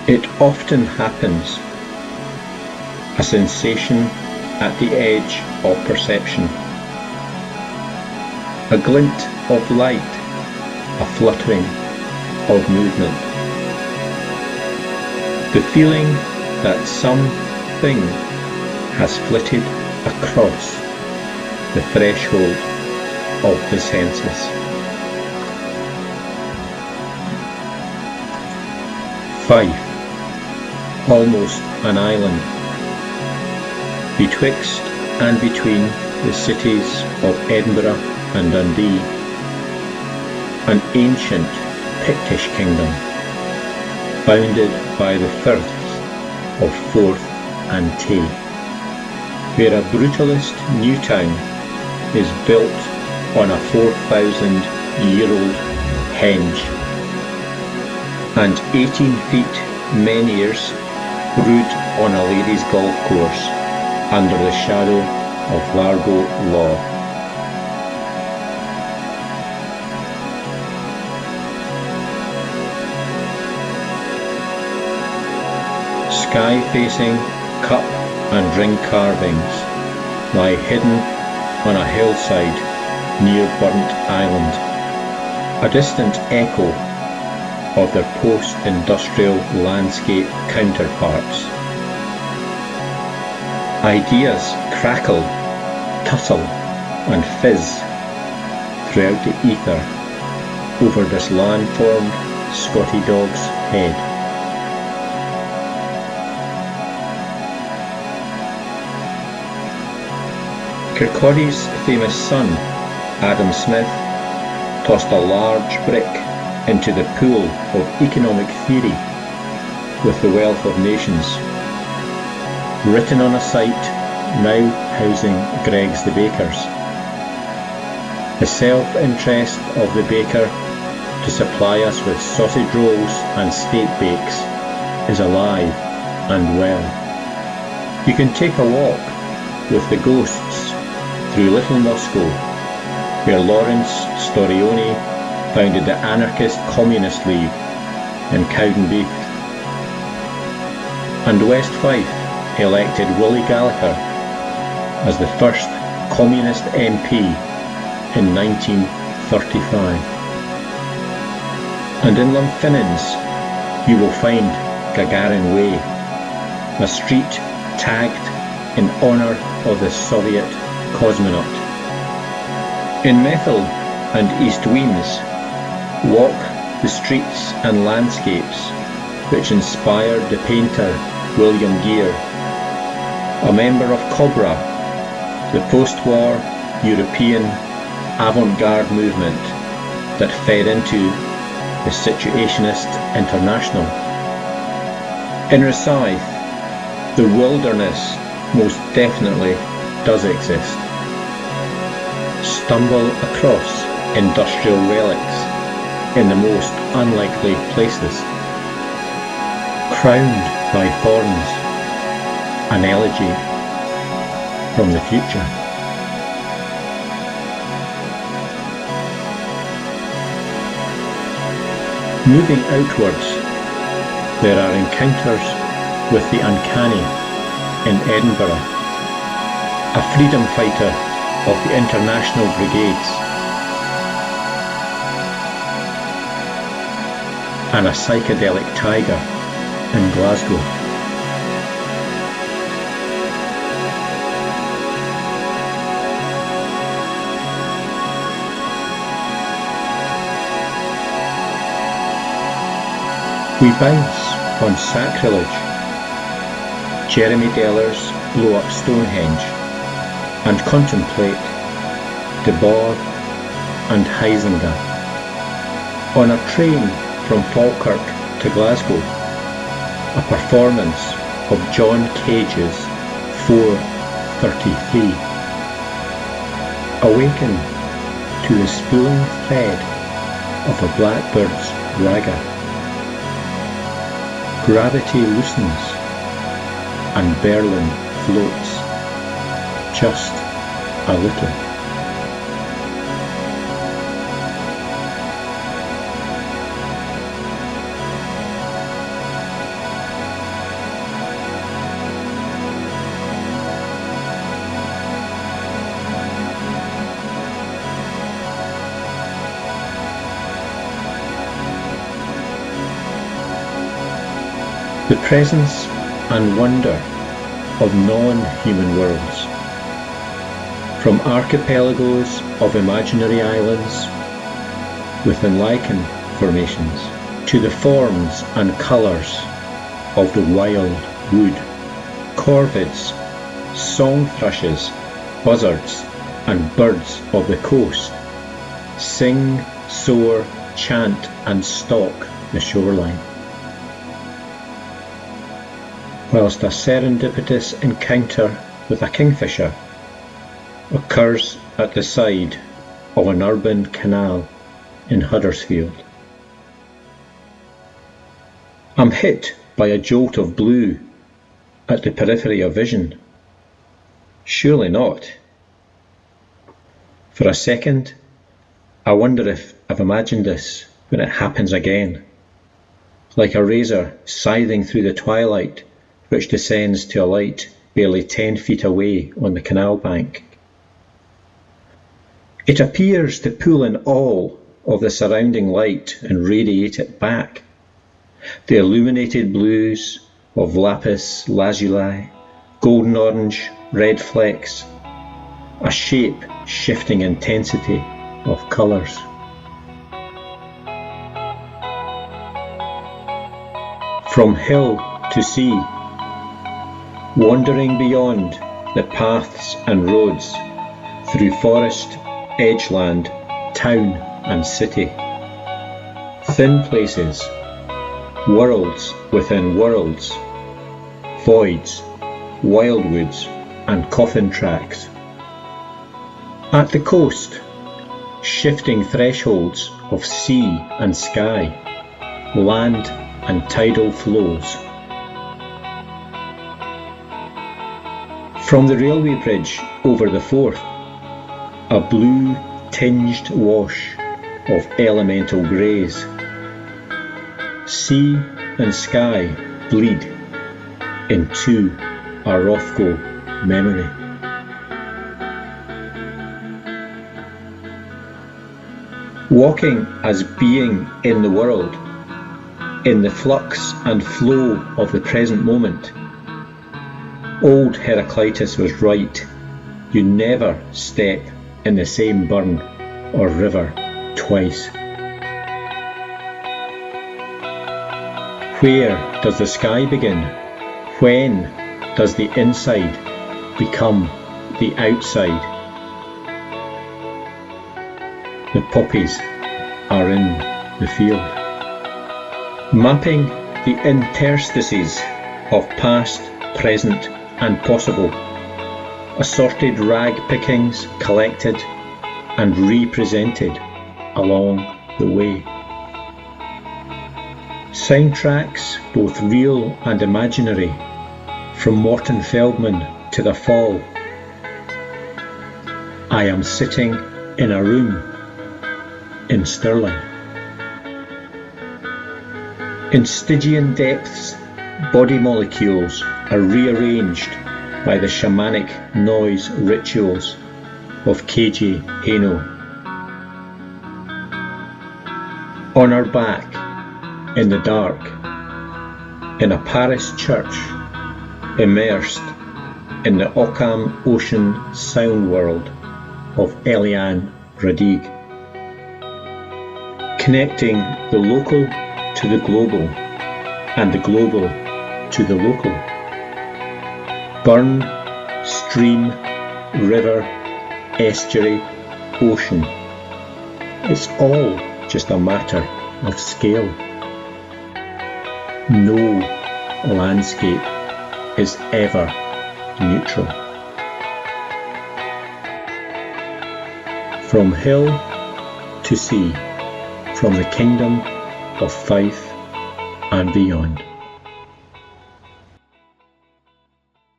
It often happens, a sensation at the edge of perception, a glint of light, a fluttering of movement, the feeling that something has flitted across the threshold of the senses. Fife, almost an island, betwixt and between the cities of Edinburgh and Dundee, an ancient Pictish Kingdom, bounded by the Firths of Forth and Tay, where a Brutalist New Town is built on a 4,000-year-old henge, and 18 feet menhirs brood on a ladies' golf course under the shadow of Largo Law. Sky-facing cup and ring carvings lie hidden on a hillside near Burntisland, a distant echo of their post-industrial landscape counterparts. Ideas crackle, tussle and fizz throughout the ether over this landformed Scotty dog's head. Kirkcaldy's famous son, Adam Smith, tossed a large brick into the pool of economic theory with the wealth of nations, written on a site now housing Greggs the Baker's. The self-interest of the baker to supply us with sausage rolls and steak bakes is alive and well. You can take a walk with the ghosts through Little Moscow, where Lawrence Storione founded the Anarchist Communist League in Cowdenbeath, and West Fife elected Willie Gallagher as the first Communist MP in 1935. And in Lumfinnins you will find Gagarin Way, a street tagged in honour of the Soviet cosmonaut. In Methil and East Weems walk the streets and landscapes which inspired the painter William Gere, a member of Cobra, the post-war European avant-garde movement that fed into the Situationist International. In Rosyth, the wilderness most definitely does exist. Stumble across industrial relics in the most unlikely places. Crowned by thorns, an elegy from the future. Moving outwards, there are encounters with the Uncanny in Edinburgh, a freedom fighter of the International Brigades, and a psychedelic tiger in Glasgow. We bounce on sacrilege. Jeremy Deller's blow up Stonehenge, and contemplate De Boer and Huizinga. On a train from Falkirk to Glasgow, a performance of John Cage's 4:33. Awaken to the spooling thread of a blackbird's ragga. Gravity loosens and Berlin floats just a little. presence and wonder of non-human worlds, from archipelagos of imaginary islands within lichen formations to the forms and colours of the wild wood. Corvids, song thrushes, buzzards and birds of the coast sing, soar, chant and stalk the shoreline, whilst a serendipitous encounter with a kingfisher occurs at the side of an urban canal in Huddersfield. I'm hit by a jolt of blue at the periphery of vision. Surely not. For a second, I wonder if I've imagined this when it happens again, like a razor scything through the twilight which descends to a light barely 10 feet away on the canal bank. It appears to pull in all of the surrounding light and radiate it back. The illuminated blues of lapis lazuli, golden orange, red flecks, a shape-shifting intensity of colours. From hill to sea, wandering beyond the paths and roads, through forest, edgeland, town and city. Thin places, worlds within worlds, voids, wildwoods and coffin tracks. At the coast, shifting thresholds of sea and sky, land and tidal flows. From the railway bridge over the Forth, a blue tinged wash of elemental greys. Sea and sky bleed into a Rothko memory. Walking as being in the world, in the flux and flow of the present moment. Old Heraclitus was right. You never step in the same burn or river twice. Where does the sky begin? When does the inside become the outside? The poppies are in the field. Mapping the interstices of past, present and possible. Assorted rag pickings collected and represented along the way. Soundtracks, both real and imaginary, from Morton Feldman to The Fall. I am sitting in a room in Stirling. In Stygian depths, body molecules are rearranged by the shamanic noise rituals of KJ Haino. On our back, in the dark, in a Paris church, immersed in the Occam ocean sound world of Eliane Radig, connecting the local to the global and the global to the local. Burn, stream, river, estuary, ocean. It's all just a matter of scale. No landscape is ever neutral. From hill to sea, from the kingdom of Fife and beyond.